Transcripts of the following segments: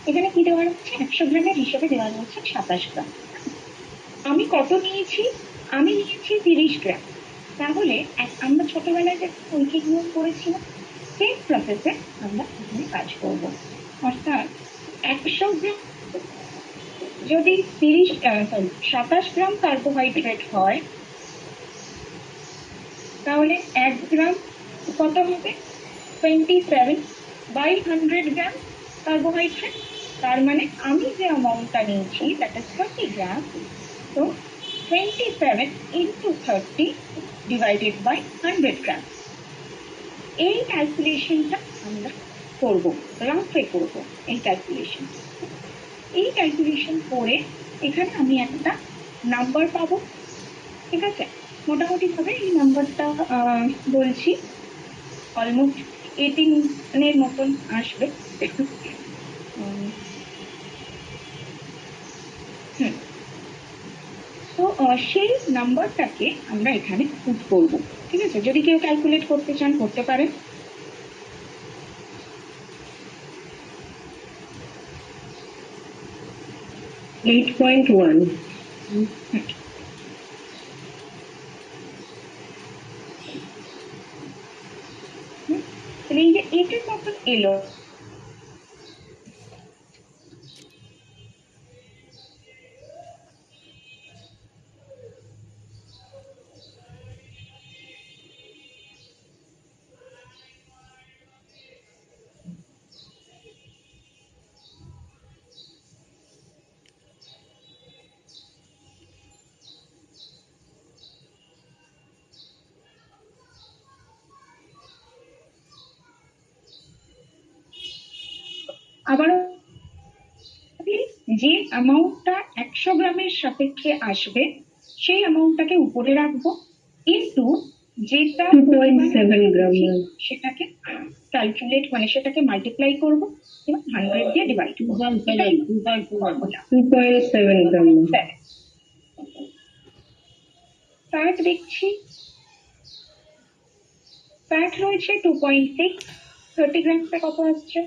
এখানে কি দেওয়া রয়েছে, 100 গ্রামের হিসেবে দেওয়া রয়েছে 27 গ্রাম। আমি কত নিয়েছি, আমি নিয়েছি 30 গ্রাম। তাহলে আমরা ছোটবেলায় যে ঐকিক নিয়ম করেছিলাম, সেম প্রসেসে আমরা এখানে কাজ করব। অর্থাৎ 100 গ্রাম যদি 27 গ্রাম কার্বোহাইড্রেট হয়, তাহলে 1 গ্রাম কত হবে, 27/100 গ্রাম কার্বোহাইড্রেট। তার মানে আমি যে অ্যামাউন্টটা নিয়েছি, দ্যাট ইজ 30 গ্রাম। তো 27 into 30 divided by 100 গ্রাম। এই ক্যালকুলেশনটা আমরা করব, রাফে করব এই ক্যালকুলেশন। এই ক্যালকুলেশন করে এখানে আমি একটা নাম্বার পাবো। ঠিক আছে, মোটামুটি ভাবে এই নাম্বারটা বলছি, অলমোস্ট 18 এর মতন আসবে। তো সেই নাম্বারটাকে আমরা এখানে পুট করব। ঠিক আছে, যদি কেউ ক্যালকুলেট করতে চান করতে পারেন। এই যে 8 এর মতন এলো, আবার যে অ্যামাউন্টটা 100 গ্রামের সাপেক্ষে আসবে সেই অ্যামাউন্টটাকে উপরে রাখবো, কিন্তু যেটা 2.7 গ্রাম সেটাকে ক্যালকুলেট মানে সেটাকে মাল্টিপ্লাই করবো এবং 100 দিয়ে ডিভাইড করবো। 2.7 গ্রাম। ফ্যাট দেখছি, ফ্যাট রয়েছে 2.6, 30 গ্রামসে কত আসছে,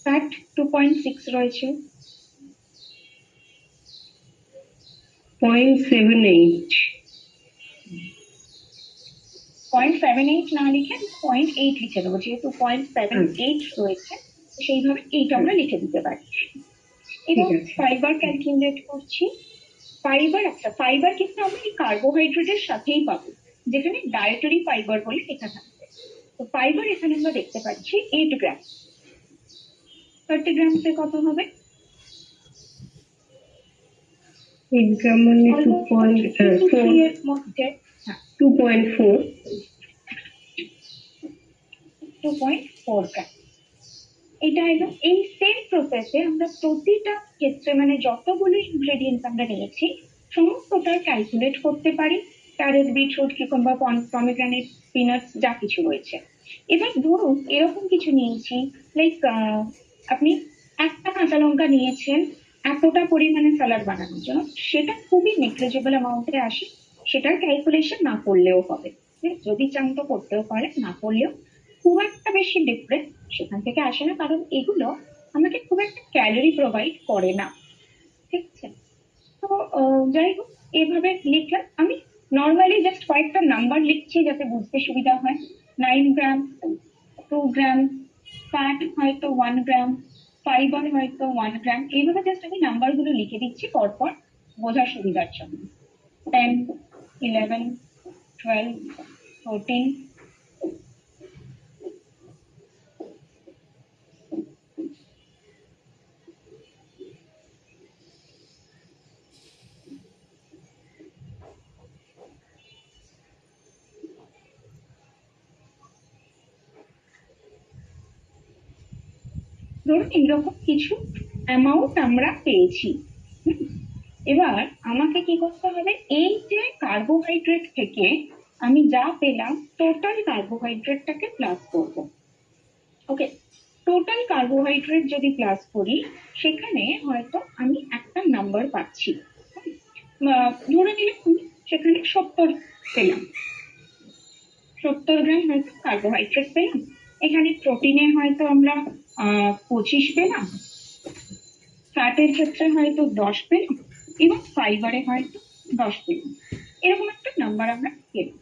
ফ্যাট 2.6 রয়েছে, 0.78 না লিখে 0.8 লিখে দেবো, যেহেতু 0.78 রয়েছে সেইভাবে এইটা আমরা লিখে দিতে পারি। এবার ফাইবার ক্যালকুলেট করছি। ফাইবার, আচ্ছা ফাইবার কিন্তু আমরা এই কার্বোহাইড্রেটের সাথেই পাবো, যেখানে ডায়েটারি ফাইবার বলে লেখা থাকবে। তো ফাইবার এখানে আমরা দেখতে পাচ্ছি 8 গ্রাম। 30 গ্রামসে কত হবে, 8 গ্রাম মানে 2.4 এর মধ্যে, 2.4 গ্রাম। এটা এলো। এই সেম প্রসেসে আমরা প্রতিটা ক্ষেত্রে মানে যতগুলো ইনগ্রেডিয়েন্টস আমরা নিয়েছি সমস্তটা ক্যালকুলেট করতে পারি। Carrot, beetroot, cucumber, pomegranate, peanuts যা কিছু রয়েছে। এবার ধরুন এরকম কিছু নিয়েছি, লাইক আপনি একটা কাঁচা লঙ্কা নিয়েছেন এতটা পরিমাণে স্যালাড বানানোর জন্য, সেটা খুবই নেগলিজেবল অ্যামাউন্টে আসে, সেটার ক্যালকুলেশন না করলেও হবে। যদি চান তো করতেও পারেন, না করলেও খুব একটা বেশি ডিফারেন্স সেখান থেকে আসে না, কারণ এগুলো আমাকে খুব একটা ক্যালোরি প্রোভাইড করে না। ঠিক আছে, তো যাই হোক এভাবে লিখলাম। আমি নর্মালি জাস্ট কয়েকটা নাম্বার লিখছি যাতে বুঝতে সুবিধা হয়। 9 গ্রাম, 2 গ্রাম, ফ্যাট হয়তো 1 গ্রাম, ফাইবার হয়তো 1 গ্রাম, এইভাবে জাস্ট আমি নাম্বার গুলো লিখে দিচ্ছি পরপর বোঝার সুবিধার জন্য। 10, 11, 12, 14, ধরুন এইরকম কিছু অ্যামাউন্ট আমরা পেয়েছি। এবার আমাকে কি করতে হবে, এই যে কার্বোহাইড্রেট থেকে আমি যা পেলাম টোটাল কার্বোহাইড্রেটটাকে প্লাস করব। ওকে, টোটাল কার্বোহাইড্রেট যদি প্লাস করি সেখানে হয়তো আমি একটা নাম্বার পাচ্ছি। ধরে নিলে আমি সেখানে 70 পেলাম, 70 গ্রাম হয়তো কার্বোহাইড্রেট পেলাম। এখানে প্রোটিনে হয়তো আমরা 25 পেলাম, ফ্যাটের ক্ষেত্রে হয়তো 10 পেলাম, এবং ফাইবারে হয়তো 10 পেলাম। এরকম একটা নাম্বার আমরা পেলাম।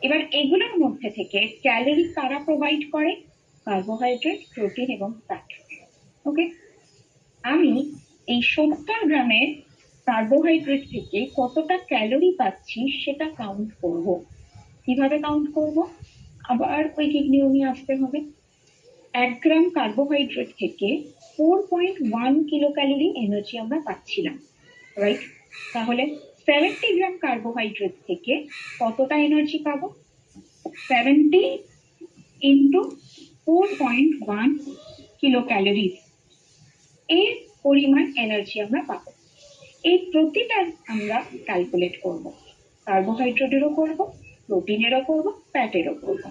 এবার এগুলোর মধ্যে থেকে ক্যালোরি কারা প্রোভাইড করে? কার্বোহাইড্রেট, প্রোটিন এবং ফ্যাট। ওকে, আমি এই 70 গ্রামের কার্বোহাইড্রেট থেকে কতটা ক্যালোরি পাচ্ছি সেটা কাউন্ট করব। কিভাবে কাউন্ট করব? আবার ঐকিক নিয়মে আসতে হবে। 1 গ্রাম কার্বোহাইড্রেট থেকে 4.1 কিলো ক্যালোরি এনার্জি আমরা পাচ্ছিলাম, রাইট? তাহলে 70 গ্রাম কার্বোহাইড্রেট থেকে কতটা এনার্জি পাবো? 70 ইন্টু 4.1 কিলো ক্যালোরি, এর পরিমাণ এনার্জি আমরা পাবো। এই প্রতিটা আমরা ক্যালকুলেট করব, কার্বোহাইড্রেটেরও করব, প্রোটিনেরও করব, ফ্যাটেরও করব।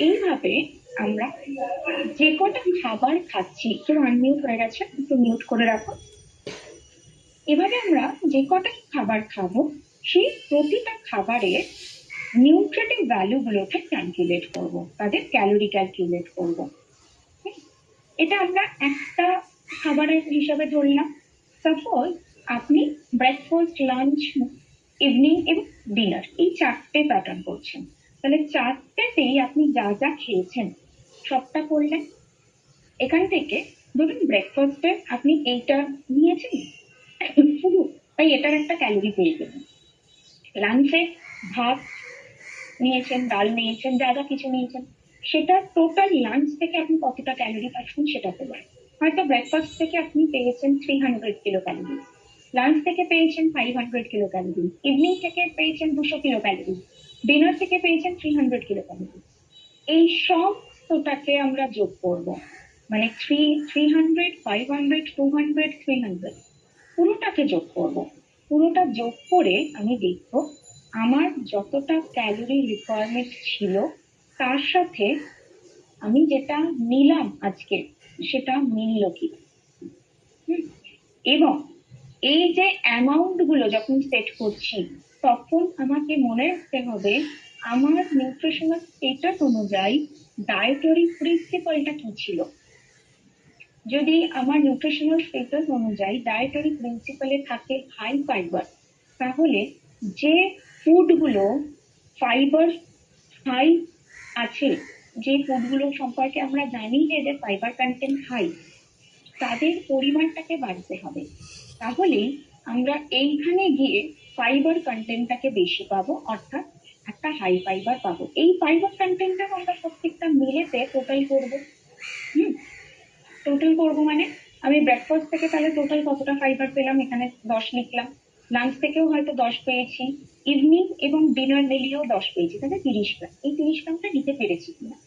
এইভাবে আমরা যে কটা খাবার খাচ্ছি, কেউ আনমিউট হয়ে গেছে, একটু মিউট করে রাখো। এবারে আমরা যে কটা খাবার খাবো সেই প্রতিটা খাবারের নিউট্রিটিভ ভ্যালু গুলোকে ক্যালকুলেট করব, তাদের ক্যালোরি ক্যালকুলেট করব। এটা আমরা একটা খাবারের হিসাবে ধরলাম। সাপোজ আপনি ব্রেকফাস্ট, লাঞ্চ, ইভিনিং এবং ডিনার এই 4টে প্যাটার্ন করছেন, তাহলে 4টেতেই আপনি যা যা খেয়েছেন সবটা করলেন। এখান থেকে ধরুন ব্রেকফাস্টে আপনি এইটা নিয়েছেন শুধু, তাই এটার একটা ক্যালোরি পেয়ে গেলেন। লাঞ্চে ভাত নিয়েছেন, ডাল নিয়েছেন, যা যা কিছু নিয়েছেন, সেটা টোটাল লাঞ্চ থেকে আপনি কতটা ক্যালোরি পাচ্ছেন সেটা পেলেন। হয়তো ব্রেকফাস্ট থেকে আপনি পেয়েছেন 300 কিলো ক্যালোরি, লাঞ্চ থেকে পেয়েছেন 500 কিলো ক্যালোরি, ইভিনিং থেকে পেয়েছেন 200 কিলো ক্যালোরি, ডিনার থেকে পেয়েছেন 300 কিলো ক্যালোরি। এই সমস্তটাকে আমরা যোগ করব, মানে 300, 500, 200, 300 পুরোটাকে যোগ করব। পুরোটা যোগ করে আমি দেখব আমার যতটা ক্যালোরি রিকোয়ারমেন্ট ছিল তার সাথে আমি যেটা নিলাম আজকে সেটা মিলল কি। এবং এই যে অ্যামাউন্ট গুলো যখন সেট করছি তখন আমাকে মনে রাখতে হবে আমার নিউট্রিশনাল স্টেটাস অনুযায়ী ডায়েটারি প্রিন্সিপালটা কি ছিল। যদি আমার নিউট্রিশনাল স্টেটাস অনুযায়ী ডায়েটারি প্রিন্সিপালে থাকে হাই ফাইবার, তাহলে যে ফুডগুলো ফাইবার হাই আছে, যে ফুডগুলো সম্পর্কে আমরা জানি যে এদের ফাইবার কন্টেন্ট হাই, তাদের পরিমাণটাকে বাড়তে হবে। তাহলেই আমরা এইখানে গিয়ে ফাইবার কন্টেন্টটাকে বেশি পাবো, অর্থাৎ একটা হাই ফাইবার পাবো। এই ফাইবার কন্টেন্টটা আমরা প্রত্যেকটা মিলেতে টোটাল করবো। টোটাল করবো মানে আমি ব্রেকফাস্ট থেকে তাহলে টোটাল কতটা ফাইবার পেলাম এখানে 10 লিখলাম, লাঞ্চ থেকেও হয়তো 10 পেয়েছি, ইভিনিং এবং ডিনার মিলিয়েও 10 পেয়েছি, তাহলে 30 গ্রাম। এই 30 গ্রামটা নিতে পেরেছি কিনা।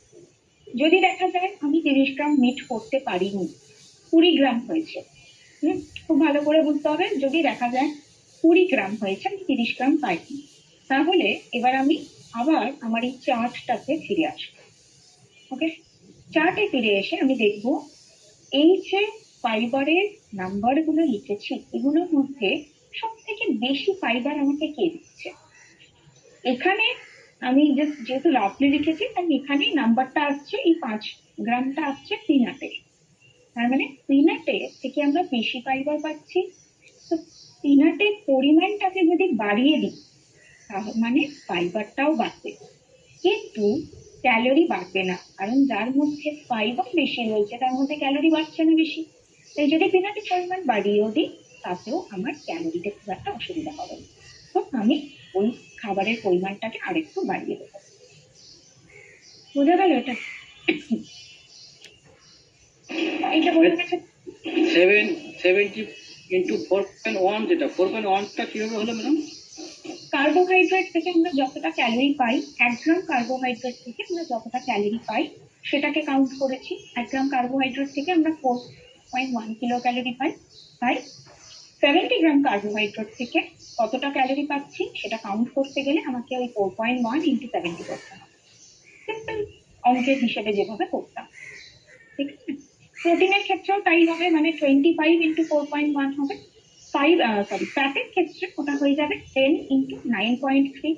যদি দেখা যায় আমি 30 গ্রাম মিট করতে পারিনি, 20 গ্রাম হয়েছে, খুব ভালো করে বুঝতে হবে, যদি দেখা যায় 20 গ্রাম হয়েছে, আমি 30 গ্রাম পাইনি, তাহলে এবার আমি আবার আমার এই চার্টটাতে ফিরে আসবো। ওকে, চার্টে ফিরে এসে আমি দেখবো এই যে ফাইবারের নাম্বার গুলো লিখেছি এগুলোর মধ্যে সব থেকে বেশি ফাইবার আমাকে কে দিচ্ছে। এখানে আমি যেহেতু রাফলি লিখেছি তাই এখানে নাম্বারটা আসছে, এই 5 গ্রামটা আসছে পিনাটে, তার মানে পিনাটে থেকে আমরা বেশি ফাইবার পাচ্ছি। তো পিনাটের পরিমাণটাকে যদি বাড়িয়ে দিই তাহলে মানে ফাইবারটাও বাড়বে, কিন্তু ক্যালোরি বাড়বে না, কারণ যার মধ্যে ফাইবার বেশি রয়েছে তার মধ্যে ক্যালোরি বাড়ছে না বেশি। তাই যদি পিনাটের পরিমাণ বাড়িয়েও দিই তাতেও আমার ক্যালোরিতে খুব একটা অসুবিধা হবে না। তো আমি ওই খাবারের পরিমাণটাকে আরেকটু বাড়িয়ে দেবো। বোঝা গেল এটা? এইটা বলে গেছে 70 ইন্টু 4.1, যেটা 4.1টা কিভাবে হলো ম্যাডাম? কার্বোহাইড্রেট থেকে আমরা যতটা ক্যালোরি পাই, 1 গ্রাম কার্বোহাইড্রেট থেকে আমরা যতটা ক্যালোরি পাই সেটাকে কাউন্ট করেছি। 1 গ্রাম কার্বোহাইড্রেট থেকে আমরা 4.1 কিলো ক্যালোরি পাই, তাই 70 গ্রাম কার্বোহাইড্রেট থেকে কতটা ক্যালোরি পাচ্ছি সেটা কাউন্ট করতে গেলে আমাকে ওই 4.1 ইন্টু 70 করতে হবে, সিম্পল অঙ্কের হিসেবে যেভাবে করতাম। ঠিক আছে, প্রোটিনের ক্ষেত্রেও তাই হবে, মানে 25 ইন্টু 4.1 হবে, ফ্যাটের ক্ষেত্রে ওটা হয়ে যাবে 10 × 9.3,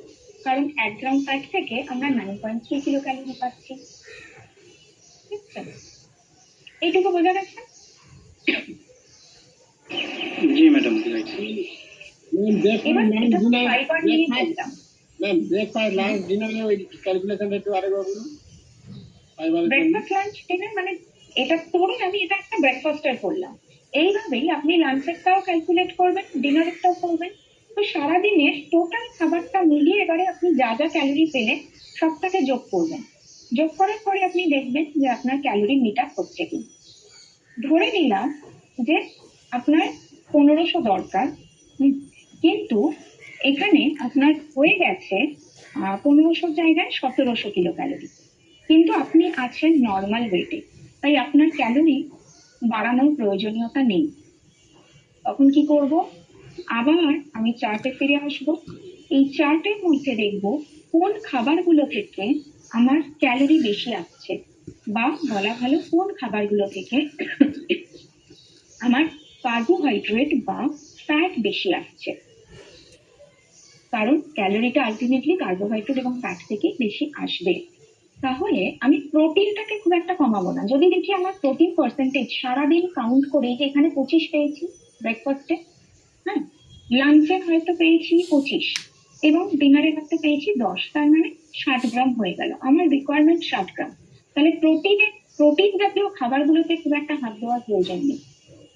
কারণ 1 গ্রাম ফ্যাট থেকে আমরা 9.3 কিলো ক্যালোরি পাচ্ছি। ঠিক আছে, এইটুকু বোঝা গেছে? জি ম্যাডাম, এবার এটা ফাইবার নিয়ে বললাম। ব্রেকফাস্ট লাঞ্চ ডিনার মানে এটা ধরুন আমি এটা একটা ব্রেকফাস্টের করলাম, এইভাবেই আপনি লাঞ্চেরটাও ক্যালকুলেট করবেন, ডিনারেরটাও করবেন। তো সারাদিনের টোটাল খাবারটা মিলিয়ে এবারে আপনি যা যা ক্যালোরি পেলেন সবটাকে যোগ করবেন। যোগ করার পরে আপনি দেখবেন যে আপনার ক্যালোরি মিট আপ হচ্ছে কি। ধরে নিলাম যে আপনার 1500 দরকার, কিন্তু এখানে আপনার হয়ে গেছে 1500 জায়গায় 1700 কিলো ক্যালোরি, কিন্তু আপনি আছেন নর্মাল ওয়েটে, তাই আপনার ক্যালোরি বাড়ানোর প্রয়োজনীয়তা নেই। তখন কি করব? আবার আমি চার্টে ফিরে আসব। এই চার্টের মধ্যে দেখব কোন খাবারগুলো থেকে আমার ক্যালোরি বেশি আসছে, বা বলা ভালো কোন খাবারগুলো থেকে আমার কার্বোহাইড্রেট বা ফ্যাট বেশি আসছে। কারণ ক্যালোরিটা আলটিমেটলি কার্বোহাইড্রেট এবং ফ্যাট থেকে বেশি আসবে। তাহলে আমি প্রোটিনটাকে খুব একটা কমাবো না। যদি দেখি আমার প্রোটিন পার্সেন্টেজ সারাদিন কাউন্ট করে যে এখানে 25 পেয়েছি ব্রেকফাস্টে, হ্যাঁ, লাঞ্চে হয়তো পেয়েছি 25 এবং ডিনারে হয়তো পেয়েছি 10, তার মানে 60 গ্রাম হয়ে গেল। আমার রিকোয়ারমেন্ট 60 গ্রাম। তাহলে প্রোটিন জাতীয় খাবারগুলোতে খুব একটা হাত দেওয়ার প্রয়োজন নেই।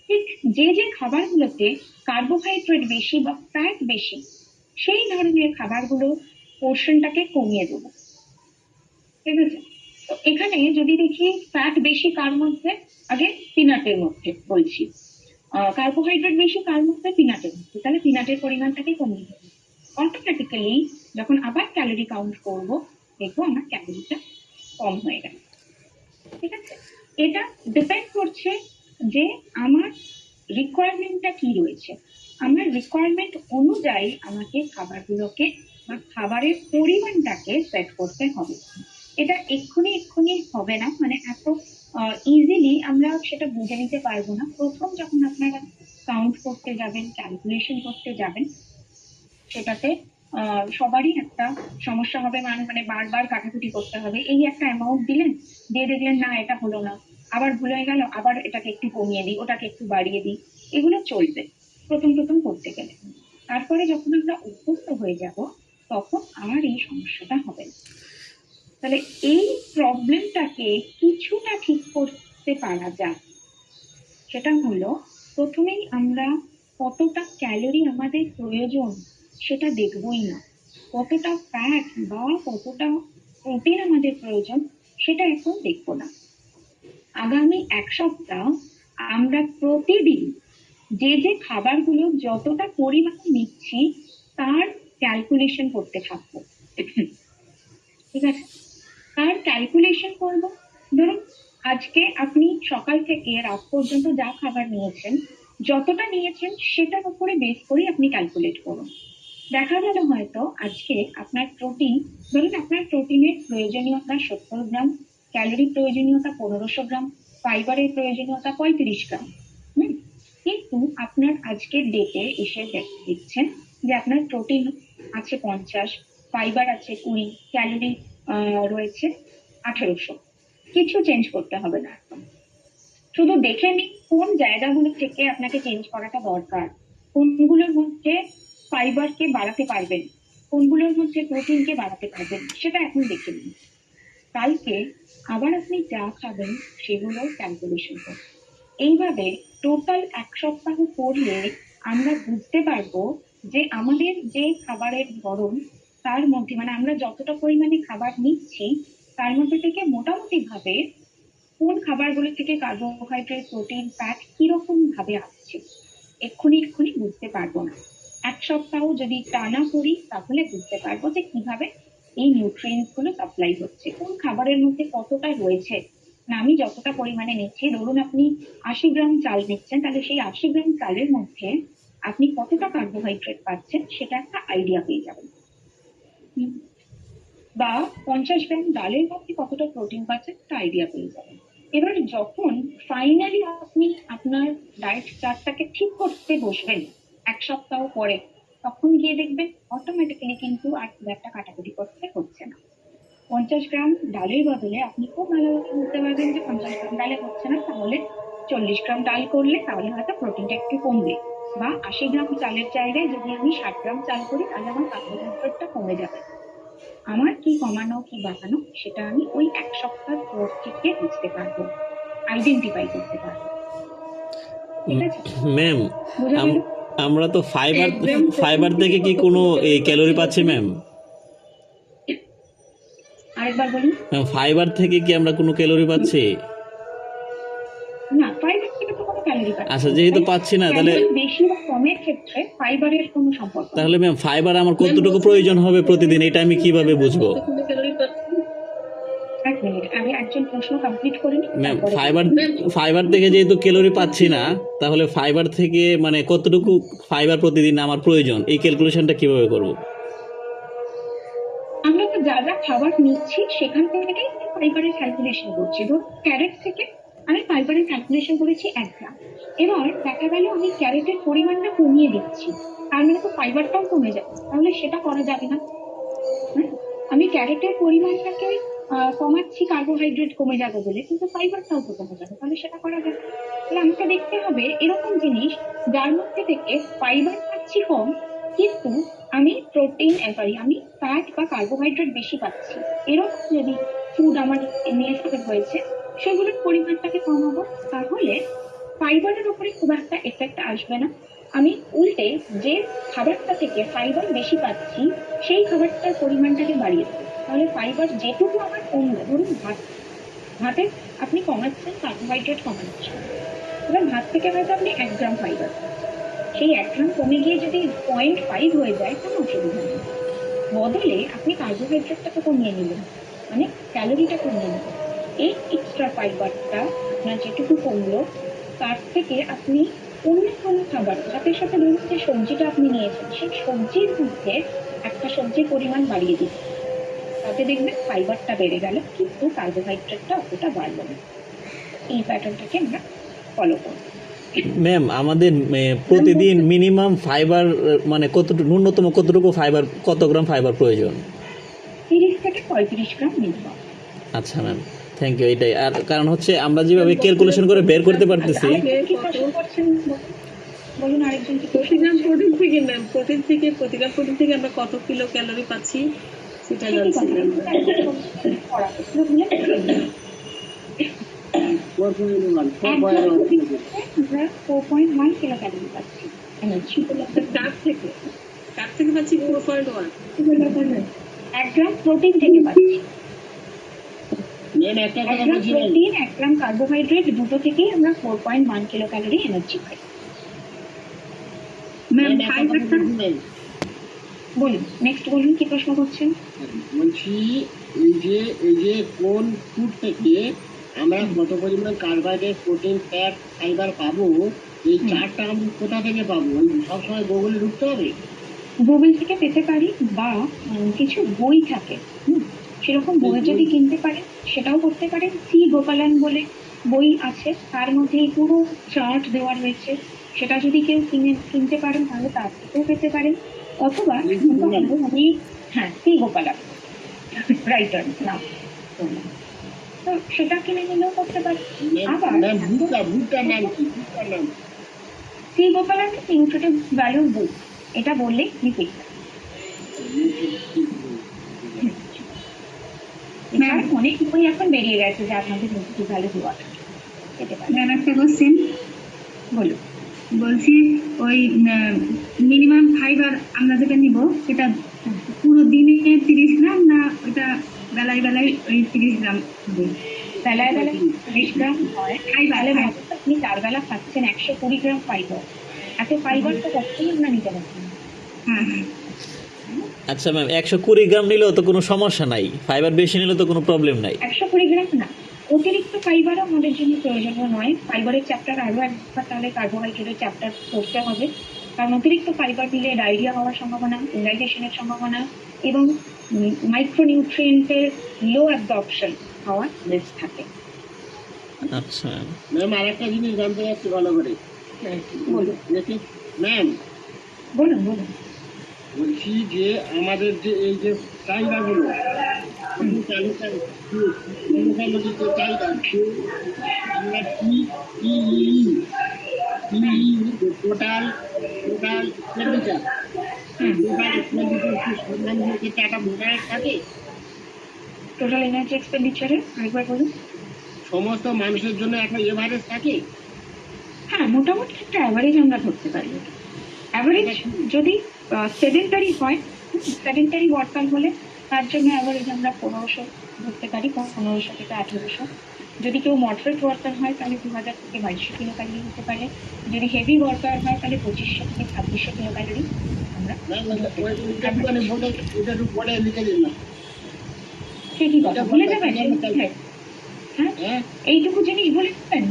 ঠিক যে যে খাবারগুলোতে কার্বোহাইড্রেট বেশি বা ফ্যাট বেশি, সেই ধরনের খাবারগুলো পোর্শনটাকে কমিয়ে দেবো। ঠিক আছে, তো এখানে যদি দেখি ফ্যাট বেশি কার মধ্যে, আগে পিনাটের মধ্যে বলছি, কার্বোহাইড্রেট বেশি কার মধ্যে, পিনাটের মধ্যে, তাহলে পিনাটের পরিমাণটাকে কমিয়ে দেবো। অটোমেটিক্যালি যখন আবার ক্যালোরি কাউন্ট করব দেখবো আমার ক্যালোরিটা কম হয়ে গেল। ঠিক আছে, এটা ডিপেন্ড করছে যে আমার রিকোয়ারমেন্টটা কি রয়েছে। আমার রিকোয়ারমেন্ট অনুযায়ী আমাকে খাবারগুলোকে বা খাবারের পরিমাণটাকে সেট করতে হবে। এটা এক্ষুনি হবে না, মানে এত ইজিলি আমরা সেটা বুঝে নিতে পারবো না। প্রথম যখন আপনারা কাউন্ট করতে যাবেন, ক্যালকুলেশন করতে যাবেন, সেটাতে সবারই একটা সমস্যা হবে, মানে বারবার কাটাকুটি করতে হবে। এই একটা অ্যামাউন্ট দিলেন, দিয়ে দেখলেন না এটা হলো না, আবার ভুল হয়ে গেল, আবার এটাকে একটু কমিয়ে দিই, ওটাকে একটু বাড়িয়ে দিই, এগুলো চলবে প্রথম করতে গেলে। তারপরে যখন আমরা অভ্যস্ত হয়ে যাব তখন আর এই সমস্যাটা হবে না। তাহলে এই প্রবলেমটাকে কিছুটা ঠিক করতে পারা যায়। সেটা হলো প্রথমেই আমরা কতটা ক্যালোরি আমাদের প্রয়োজন সেটা দেখবই না, কতটা ফ্যাট বা কতটা প্রোটিন আমাদের প্রয়োজন সেটা এখন দেখবো না। আগামী 1 সপ্তাহ আমরা প্রতিদিন যে যে খাবারগুলো যতটা পরিমাণে নিচ্ছি তার ক্যালকুলেশন করতে থাকবো। ঠিক আছে, তার ক্যালকুলেশন করবো। ধরুন আজকে আপনি সকাল থেকে রাত পর্যন্ত যা খাবার নিয়েছেন, যতটা নিয়েছেন সেটার উপরে বেস করে আপনি ক্যালকুলেট করুন। দেখা গেল হয়তো আজকে আপনার প্রোটিন, ধরুন আপনার প্রোটিনের প্রয়োজনীয়তা 70 গ্রাম, ক্যালোরি প্রয়োজনীয়তা 1500 গ্রাম, ফাইবারের প্রয়োজনীয়তা 35 গ্রাম। কিন্তু আপনার আজকের ডেটে এসে দেখছেন যে আপনার প্রোটিন আছে 50, ফাইবার আছে 20, ক্যালোরি রয়েছে 1800। কিছু চেঞ্জ করতে হবে না, শুধু দেখে নিন কোন জায়গাগুলো থেকে আপনাকে চেঞ্জ করাটা দরকার, কোনগুলোর মধ্যে ফাইবারকে বাড়াতে পারবেন, কোনগুলোর মধ্যে প্রোটিনকে বাড়াতে পারবেন, সেটা এখন দেখে নিন। কালকে আবার আপনি যা খাবেন সেগুলো ক্যালকুলেশন করুন। এইভাবে টোটাল 1 সপ্তাহ করলে আমরা বুঝতে পারবো যে আমাদের যে খাবারের ধরন তার মধ্যে, মানে আমরা যতটা পরিমাণে খাবার নিচ্ছি তার মধ্যে থেকে মোটামুটি ভাবে কোন খাবারগুলো থেকে কার্বোহাইড্রেট, প্রোটিন, ফ্যাট কিরকম ভাবে আসছে এক্ষুনি বুঝতে পারবো না। 1 সপ্তাহ যদি টানা করি তাহলে বুঝতে পারবো যে কিভাবে এই নিউট্রিয়েন্টস গুলো সাপ্লাই হচ্ছে, কোন খাবারের মধ্যে কতটা রয়েছে। না আমি যতটা পরিমাণে নিচ্ছি, ধরুন আপনি 80 গ্রাম চাল নিচ্ছেন, তাহলে সেই 80 গ্রাম চালের মধ্যে আপনি কতটা কার্বোহাইড্রেট পাচ্ছেন সেটা একটা আইডিয়া পেয়ে যাবেন। বা 50 গ্রাম ডালের মধ্যে কতটা প্রোটিন পাচ্ছেন একটা আইডিয়া পেয়ে যাবেন। এবার যখন ফাইনালি আপনি আপনার ডায়েট চার্টটাকে ঠিক করতে বসবেন, এক সপ্তাহ পরে, তখন গিয়ে দেখবেন অটোমেটিক্যালি কিন্তু আর খুব একটা কাটাকুটি করতে হচ্ছে না। 50 গ্রাম ডালের বদলে আপনি খুব ভালোভাবে বুঝতে পারবেন যে 50 গ্রাম ডালে হচ্ছে না, তাহলে 40 গ্রাম ডাল করলে তাহলে হয়তো প্রোটিনটা একটু কমবে। বা 80 গ্রাম চালের জায়গায় যদি আমি 60 গ্রাম চাল করি তাহলে আমার কার্বোহাইড্রেটটা কমে যাবে। আমার কি কমানো কি বাড়ানো সেটা আমি ওই এক সপ্তাহ পর থেকে বুঝতে পারবো, আইডেন্টিফাই করতে পারবো। ঠিক আছে, ম্যাম, বোঝা গেল? আমরা তো ফাইবার একদম ফাইবার থেকে কি কোনো এই ক্যালোরি পাচ্ছি ম্যাম? আরেকবার বলুন। ম্যাম, ফাইবার থেকে কি আমরা কোনো ক্যালোরি পাচ্ছি? না, ফাইবার থেকে তো কোনো ক্যালোরি পাচ্ছি আচ্ছা, না। যেহেতু তাই পাচ্ছি না তাহলে ক্যালোরি বেশি বা কমের ক্ষেত্রে ফাইবারের কোনো সম্পর্ক নেই। তাহলে ম্যাম ফাইবার আমার কতটুকু প্রয়োজন হবে প্রতিদিন, এটা আমি কিভাবে বুঝবো? এক মিনিট, আমি একজন প্রশ্ন কমপ্লিট করে নিই, ম্যাম, তারপরে ফাইবার থেকে যেহেতু ক্যালোরি পাচ্ছি না, তাহলে ফাইবার থেকে মানে কতটুকু ফাইবার প্রতিদিন আমার প্রয়োজন, এই ক্যালকুলেশনটা কিভাবে করব? আমরা তো যা যা খাবার নিচ্ছি সেখান থেকেই ফাইবারের ক্যালকুলেশন করছি। ধরুন ক্যারেট থেকে আমি ফাইবারের ক্যালকুলেশন করেছি 1 গ্রাম। এবার দেখা গেল আমি ক্যারেটের পরিমাণটা কমিয়ে দিচ্ছি, তার মানে তো ফাইবারটাও কমে যাবে, তাহলে সেটা করা যাবে না। হুম? আমি ক্যারেটের পরিমাণটাকে কমাচ্ছি কার্বোহাইড্রেট কমে যাবে বলে, কিন্তু ফাইবারটাও তো কমে যাবে, তাহলে সেটা করা যাবে না। তাহলে আমাকে দেখতে হবে এরকম জিনিস যার মধ্যে থেকে ফাইবার পাচ্ছি কম, কিন্তু আমি প্রোটিন আমি ফ্যাট বা কার্বোহাইড্রেট বেশি পাচ্ছি। এরকম যদি ফুড আমার নিয়ে হয়েছে, সেগুলোর পরিমাণটাকে কমাবো, তাহলে ফাইবারের উপরে খুব একটা এফেক্ট আসবে না। আমি উল্টে যে খাবারটা থেকে ফাইবার বেশি পাচ্ছি সেই খাবারটার পরিমাণটাকে বাড়িয়ে দেবো, তাহলে ফাইবার যেটুকু আমার কমলো, ধরুন ভাতে আপনি কমাচ্ছেন কার্বোহাইড্রেট কমাচ্ছেন, এবার ভাত থেকে হয়তো আপনি 1 গ্রাম ফাইবার, সেই 1 গ্রাম কমে গিয়ে যদি 0.5 হয়ে যায় কোনো অসুবিধা নেই। বদলে আপনি কার্বোহাইড্রেটটাকে কমিয়ে নিলেন, মানে ক্যালোরিটা কমিয়ে নিলেন। এই এক্সট্রা ফাইবারটা আপনার যেটুকু কমলো তার থেকে আপনি অন্য কোনো খাবার, ভাতের সাথে ধরুন যে সবজিটা আপনি নিয়েছেন সেই সবজির মধ্যে একটা সবজির পরিমাণ বাড়িয়ে দিন, তাতে দেখবেন ফাইবারটা বেড়ে গেল কিন্তু কার্বোহাইড্রেটটা অতটা বাড়লো না। এই প্যাটার্নটাকে আমরা ফলো করব। ম্যাম, আমাদের প্রতিদিন মিনিমাম ফাইবার মানে ন্যূনতম কতটুকু ফাইবার, কত গ্রাম ফাইবার প্রয়োজন? 30 থেকে 35 গ্রাম মিনিমাম। আচ্ছা ম্যাম, থ্যাংক ইউ। এটাই আর কারণ হচ্ছে আমরা যেভাবে ক্যালকুলেশন করে বের করতে পারতেছি। কি প্রশ্ন করছেন বলুন, আরেকজন কি প্রশ্ন? প্রোটিন থেকে ম্যাম, প্রতি গ্রাম প্রোটিন থেকে আমরা কত কিলো ক্যালোরি পাচ্ছি সেটা জানছিলাম। আমরা 4.1 কিলো ক্যালোরি পাচ্ছি এনার্জি। কার থেকে পাচ্ছি 4.1? 1 গ্রাম প্রোটিন থেকে পাচ্ছি। ম্যাম, একটা 1 কথা গ্রাম বলছিলেন, প্রোটিন, 1 গ্রাম কার্বোহাইড্রেট, দুটো থেকেই আমরা 4.1 কিলো ক্যালোরি এনার্জি পাই। ম্যাম, একটা কথা বলছিলেন, বলুন, নেক্সট বলুন, কি প্রশ্ন করছেন? বলছি এই যে কোন ফুড থেকে আমরা কত পরিমাণ কার্বোহাইড্রেট, প্রোটিন, ফ্যাট, ফাইবার পাবো, এই চারটা আমি কোথা থেকে পাবো? সবসময় গুগলে ঢুকতে হবে? গুগল থেকে পেতে পারি, বা কিছু বই থাকে, সেরকম বই যদি কিনতে পারেন সেটাও করতে পারেন। সি গোপালন বলে বই আছে, তার মধ্যে এই পুরো চার্ট দেওয়া রয়েছে, সেটা যদি কেউ কিনতে পারেন তাহলে তার থেকেও পেতে পারেন। অথবা আমি, হ্যাঁ, সি গোপালন রাইটার নাম, তো সেটা কিনে নিলেও করতে পারি। আবার ম্যাম, ভুট্টার নাম কি? ভুট্টার নাম সি গোপালন নিউট্রিটিভ ভ্যালু বুক, এটা বললেই আপনি পেয়ে যাবেন। ম্যাম, অনেক বই এখন বেরিয়ে গেছে যে আপনাদের নিউট্রিটিভ ভ্যালু দেওয়া পেতে পারেন। ম্যাম, একটা কোশ্চেন বলুন। বলছি, ওই মিনিমাম ফাইবার আমরা যেটা নিব সেটা পুরো দিনে 30 গ্রাম, না ওটা বেলায় বেলায় ওই 30 গ্রাম হবে? বেলায় বেলায় 30 গ্রাম হয়, তাহলে আপনি 4 বেলা খাচ্ছেন 120 গ্রাম ফাইবার। এত ফাইবার তো কখনোই আমরা নিতে পারছি না। হ্যাঁ হ্যাঁ। আচ্ছা ম্যাম, 120 গ্রাম নিলেও তো কোনো সমস্যা নাই, ফাইবার বেশি নিলে তো কোনো প্রবলেম নাই। 120 গ্রাম না, অতিরিক্ত ফাইবারও আমাদের জন্য প্রয়োজনীয় নয়। ফাইবারের চ্যাপ্টার আরো একবার তাহলে কার্বোহাইড্রেটের চ্যাপ্টার পড়তে হবে, কারণ অতিরিক্ত ফাইবার দিলে ডায়রিয়া হওয়ার সম্ভাবনা, ইনডাইজেশনের সম্ভাবনা এবং মাইক্রোনিউট্রিয়েন্টের লো অ্যাবজর্পশন হওয়ার রিস্ক থাকে। আচ্ছা ম্যাম, আর একটা জিনিস জানতে চাচ্ছি ভালো করে। বলুন। ম্যাম, বলুন বলুন। বলছি যে আমাদের যে এই যে চাহিদাগুলো চালুকার নদীর যে চাহিদা আমরা টোটাল টোটাল এক্সপেন্ডিচার হুম। টোটাল এক্সপেন্ডিচার কি সরকারি ক্ষেত্রে একটা মোবাইল থাকে টোটাল এনার্জি এক্সপেন্ডিচারে আরেকবার বলুন। সমস্ত মানুষের জন্য একটা এভারেজ থাকে হ্যাঁ, মোটামুটি একটা অ্যাভারেজ আমরা ধরতে পারি। অ্যাভারেজ যদি সেডেন্টারি হয়, সেডেন্টারি ওয়ার্কার হলে তার জন্য অ্যাভারেজ আমরা 1500 ধরতে পারি, 1500 থেকে 1800। যদি কেউ মডারেট ওয়ার্কার হয় তাহলে 2000 থেকে 2200 কিলো ক্যালোরি হতে পারে। যদি হেভি ওয়ার্কার হয় তাহলে 2500 থেকে 2600 কিলো ক্যালোরি আমরা এটা একটু পরে লিখে দিন না সে কি কথা ভুলে যাবেন? হ্যাঁ, হ্যাঁ এইটুকু জিনিস ভুলে যাবেন?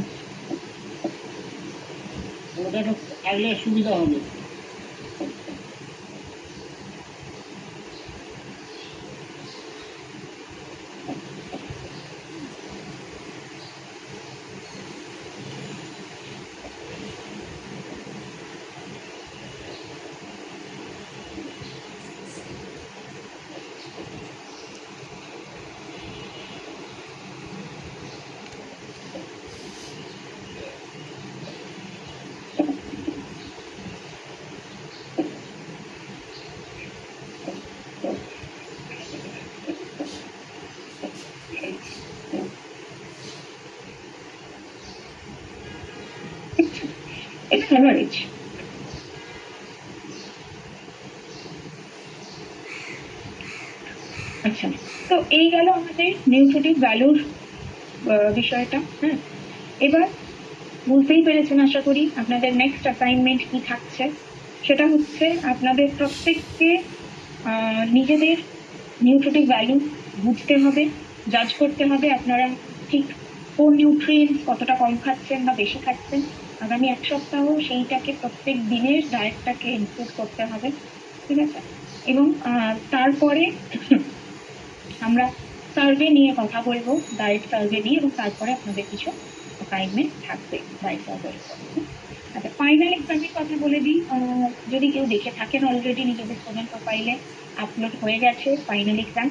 ওটা একটু থাকলে সুবিধা হবে এটা অ্যাভারেজ। আচ্ছা, তো এই গেল আমাদের নিউট্রিটিভ ভ্যালুর বিষয়টা। হ্যাঁ, এবার বুঝতেই পেরেছেন আশা করি আপনাদের নেক্সট অ্যাসাইনমেন্ট কি থাকছে। সেটা হচ্ছে আপনাদের প্রত্যেককে নিজেদের নিউট্রিটিভ ভ্যালু বুঝতে হবে, জাজ করতে হবে আপনারা ঠিক কোন নিউট্রিয়েন্টস কতটা কম খাচ্ছেন বা বেশি খাচ্ছেন। আগামী 1 সপ্তাহ সেইটাকে প্রত্যেক দিনের ডায়েটটাকে ইনক্লুড করতে হবে, ঠিক আছে? এবং তারপরে আমরা সার্ভে নিয়ে কথা বলবো, ডায়েট সার্ভে নিয়ে, এবং তারপরে আপনাদের কিছু অ্যাসাইনমেন্ট থাকবে ডায়েট সার্ভে। আচ্ছা, ফাইনাল এক্সামের কথা বলে দিই। যদি কেউ দেখে থাকেন অলরেডি নিজেদের স্টুডেন্ট প্রোফাইলে আপলোড হয়ে গেছে ফাইনাল এক্সাম।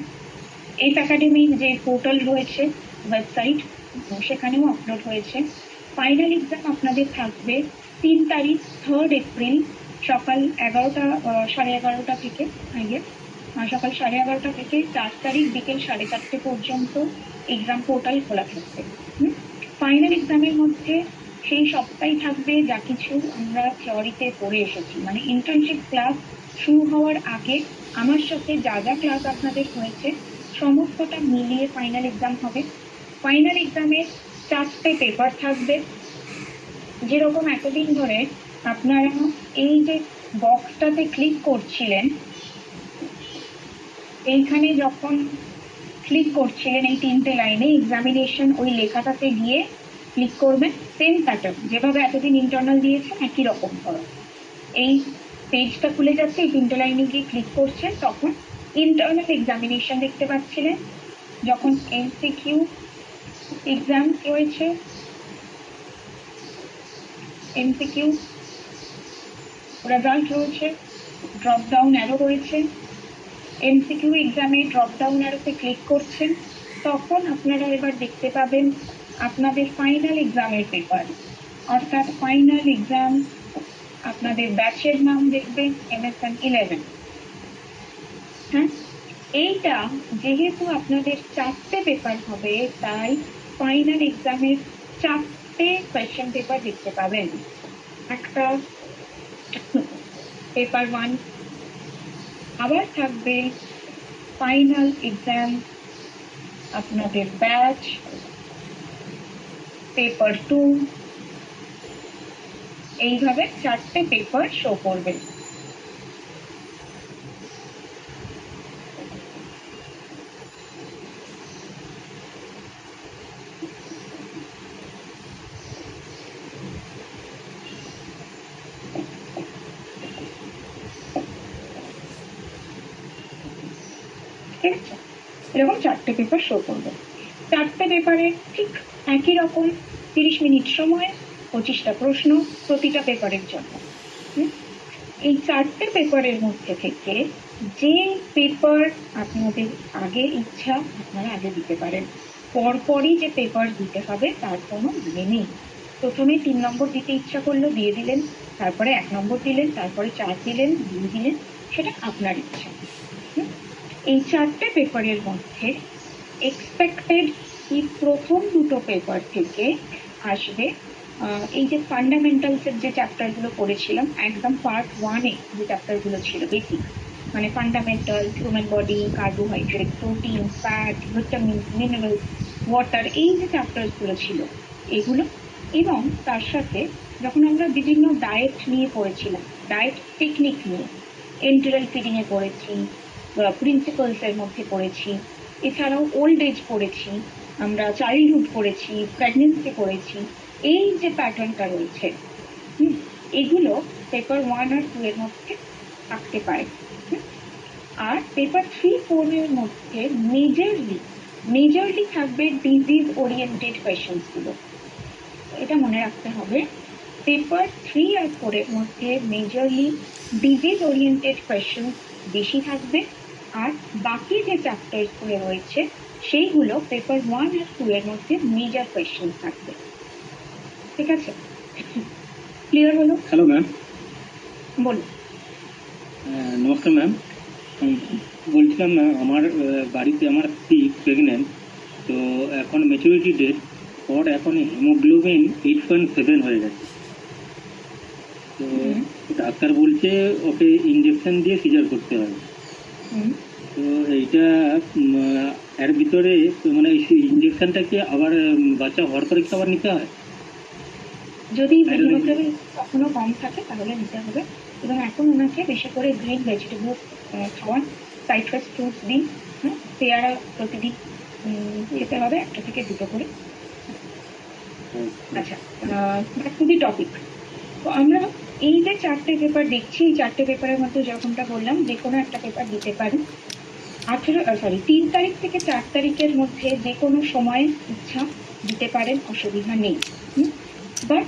এইচ একাডেমির যে পোর্টাল রয়েছে, ওয়েবসাইট, সেখানেও আপলোড হয়েছে। ফাইনাল এক্সাম আপনাদের থাকবে 3 তারিখ 3rd এপ্রিল সকাল 11টা থেকে, সকাল 11:30 থেকে 4 তারিখ বিকেল 4:30 পর্যন্ত এক্সাম পোর্টাল খোলা থাকবে। ফাইনাল এক্সামের মধ্যে সেই সপ্তাহে থাকবে যা কিছু আমরা থিওরিতে পড়ে এসেছি, মানে ইন্টার্নশিপ ক্লাস শুরু হওয়ার আগে আমার সাথে যা যা ক্লাস আপনাদের হয়েছে সমস্তটা মিলিয়ে ফাইনাল এক্সাম হবে। ফাইনাল এক্সামে 4টে পেপার থাকবে। যেরকম এতদিন ধরে আপনারা এই যে বক্সটাতে ক্লিক করছিলেন, এইখানে যখন ক্লিক করছিলেন এই 3টে লাইনে এক্সামিনেশন ওই লেখাটাতে গিয়ে ক্লিক করবেন, সেম প্যাটার্ন যেভাবে এতদিন ইন্টারনাল দিয়েছেন একই রকম করো। এই পেজটা খুলে যাচ্ছে, এই 3টে লাইনে গিয়ে ক্লিক করছেন, তখন ইন্টারনাল এক্সামিনেশন দেখতে পাচ্ছিলেন। যখন এমসিকিউ এক্সাম রয়েছে, এমসিকিউ রেজাল্ট রয়েছে, ড্রপ ডাউন অ্যারো রয়েছে, এমসিকিউ এক্সামে ড্রপ ডাউন অ্যারোতে ক্লিক করছেন, তখন আপনারা এবার দেখতে পাবেন আপনাদের ফাইনাল এক্সামের পেপার, অর্থাৎ ফাইনাল এক্সাম আপনাদের ব্যাচের নাম দেখবেন MSN 11। হ্যাঁ, এইটা যেহেতু আপনাদের 4টে পেপার হবে, তাই ফাইনাল এক্সামের 4টে কোয়েশ্চেন পেপার দেখতে পাবেন। একটা পেপার 1, আবার থাকবে ফাইনাল এক্সাম আপনাদের ব্যাচ পেপার 2, এইভাবে 4টে পেপার শো করবে। ঠিক আছে, এরকম 4টে পেপার শো করবে। 4টে পেপারে ঠিক একই রকম 30 মিনিট সময়, 25টা প্রশ্ন প্রতিটা পেপারের জন্য। এই 4টে পেপারের মধ্যে থেকে যে পেপার আপনাদের আগে ইচ্ছা আপনারা আগে দিতে পারেন। পরপরই যে পেপার দিতে হবে তার কোনো মানে নেই। প্রথমে 3 নম্বর দিতে ইচ্ছা করলো দিয়ে দিলেন, তারপরে 1 নম্বর দিলেন, তারপরে 4 দিলেন, 2 দিলেন, সেটা আপনার ইচ্ছা। এই 4টে পেপারের মধ্যে এক্সপেক্টেড এই প্রথম দুটো পেপার থেকে আসবে এই যে ফান্ডামেন্টালসের যে চ্যাপ্টারগুলো পড়েছিলাম, একদম পার্ট 1-এ যে চ্যাপ্টারগুলো ছিল বেসিক, মানে fundamental, human body, carbohydrate, protein, fat, vitamin, mineral, water, এই যে চ্যাপ্টারগুলো ছিল এগুলো, এবং তার সাথে যখন আমরা বিভিন্ন ডায়েট নিয়ে পড়েছিলাম, ডায়েট টেকনিক নিয়ে, এন্টেরাল ফিডিং এ পড়েছি, প্রিন্সিপালস এর মধ্যে পড়েছি, এছাড়াও ওল্ড এজ পড়েছি, আমরা চাইল্ডহুড পড়েছি, প্রেগনেন্সি পড়েছি, এই যে প্যাটার্নটা রয়েছে এগুলো পেপার 1 আর 2 এর মধ্যে থাকতে পারে। আর পেপার 3-4 এর মধ্যে মেজরলি থাকবে ডিজিজ ওরিয়েন্টেড কোয়েশ্চেন্স গুলো। এটা মনে রাখতে হবে, পেপার 3 আর 4 এর মধ্যে মেজরলি ডিজিজ ওরিয়েন্টেড কোয়েশ্চেন বেশি থাকবে, আর বাকি যে চ্যাপ্টার্স গুলো রয়েছে সেইগুলো পেপার 1 আর 2 এর মধ্যে মেজর কোয়েশ্চেন থাকবে। ঠিক আছে, ক্লিয়ার হলো? হ্যালো ম্যাম, বলুন। নমস্কার ম্যাম। বলছিলাম ম্যাম, আমার বাড়িতে আমার স্ত্রী প্রেগনেন্ট, তো এখন ম্যাচুরিটি ডেট, ওর এখন হিমোগ্লোবিন 8.7 হয়ে গেছে। তো ডাক্তার বলছে ওকে ইঞ্জেকশন দিয়ে সিজার করতে হবে। তো এইটা এর ভিতরে মানে এই ইঞ্জেকশনটা কি আবার বাচ্চা হওয়ার পরে কি আবার নিতে হয়? যদি হিমোগ্লোবিন কখনো কম থাকে তাহলে নিতে হবে, এবং এখন ওনাকে বেশি করে গ্রিন ভেজিটেবল খাওয়ান, সাইট্রাস ফ্রুটস দিন, পেয়ারা প্রতিদিন খেতে হবে 1 থেকে 2 করে। আচ্ছা, ব্যাক টু দি টপিক। তো আমরা এই যে 4টে পেপার দেখছি, এই 4টে পেপারের মধ্যে যেরকমটা বললাম, যে কোনো একটা পেপার দিতে পারেন। 3 তারিখ থেকে 4 তারিখের মধ্যে যে কোনো সময় ইচ্ছা দিতে পারেন, অসুবিধা নেই। বাট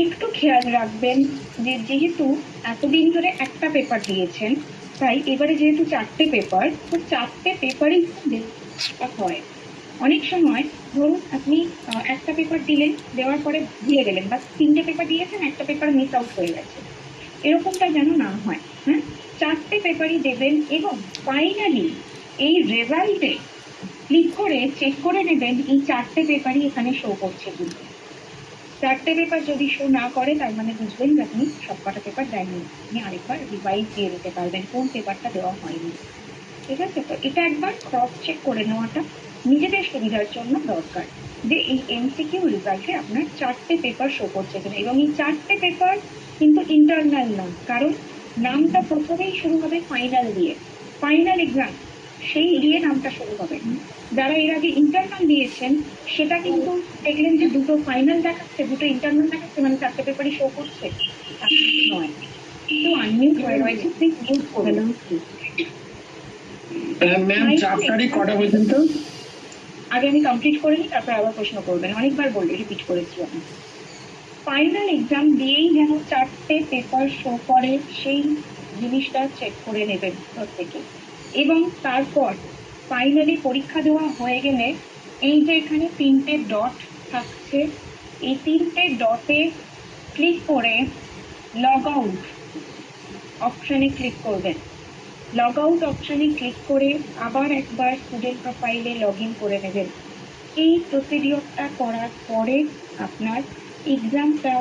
একটু খেয়াল রাখবেন যে যেহেতু এতদিন ধরে একটা পেপার দিয়েছেন, তাই এবারে যেহেতু 4টে পেপার, তো 4টে পেপারই হয়। অনেক সময় ধরুন আপনি একটা পেপার দিলেন, দেওয়ার পরে ভুলে গেলেন, বা 3টে পেপার দিয়েছেন, একটা পেপার মিস আউট হয়ে গেছে, এরকমটা যেন না হয়। 4টে পেপারই দেবেন, এবং ফাইনালি এই রেজাল্টে ক্লিক করে চেক করে নেবেন এই 4টে পেপারই এখানে শো করছে কিন্তু। 4টে পেপার যদি শো না করে, তার মানে বুঝবেন যে আপনি সবকটা পেপার দেননি, আপনি আরেকবার রিভাইজ দিয়ে দিতে পারবেন কোন পেপারটা দেওয়া হয়নি। ঠিক আছে, তো এটা একবার ক্রস চেক করে নেওয়াটা নিজেদের সুবিধার জন্য দরকার, যে এই এমসিকিউ রেজাল্টে আপনার 4টে পেপার শো করছে কিনা। এবং এই 4টে পেপার কিন্তু ইন্টারনাল না, কারণ নামটা প্রথমেই শুরু হবে ফাইনাল দিয়ে, ফাইনাল এক্সাম সেই দিয়ে নামটা শুরু হবে। যারা এর আগে ইন্টারনাল দিয়েছেন সেটা কিন্তু দেখলেন যে 2টো ফাইনাল দেখাচ্ছে, 2টো ইন্টারনাল দেখাচ্ছে, মানে 4টে পেপারই শো করছে, নয়। তো আনমিউট হয়ে রয়েছে, প্লিজ মিউট করে নাও। ম্যাম 4 তারিখ কটা পর্যন্ত? আগে আমি কমপ্লিট করে নিই, তারপর আবার প্রশ্ন করবেন, অনেকবার বললে রিপিট করেছি আমি। ফাইনাল এক্সাম দিয়েই যেন 4টে পেপার শো করে, সেই জিনিসটা চেক করে নেবেন প্রত্যেকে। এবং তারপর ফাইনালি পরীক্ষা দেওয়া হয়ে গেলে এই যে এখানে 3টে ডট থাকছে, এই 3টে ডটে ক্লিক করে লগ আউট অপশনে ক্লিক করবেন। লগ আউট অপশনে ক্লিক করে আবার একবার স্টুডেন্ট প্রোফাইলে লগ ইন করে নেবেন। এই প্রসিডিওরটা করার পরে আপনার এক্সামটা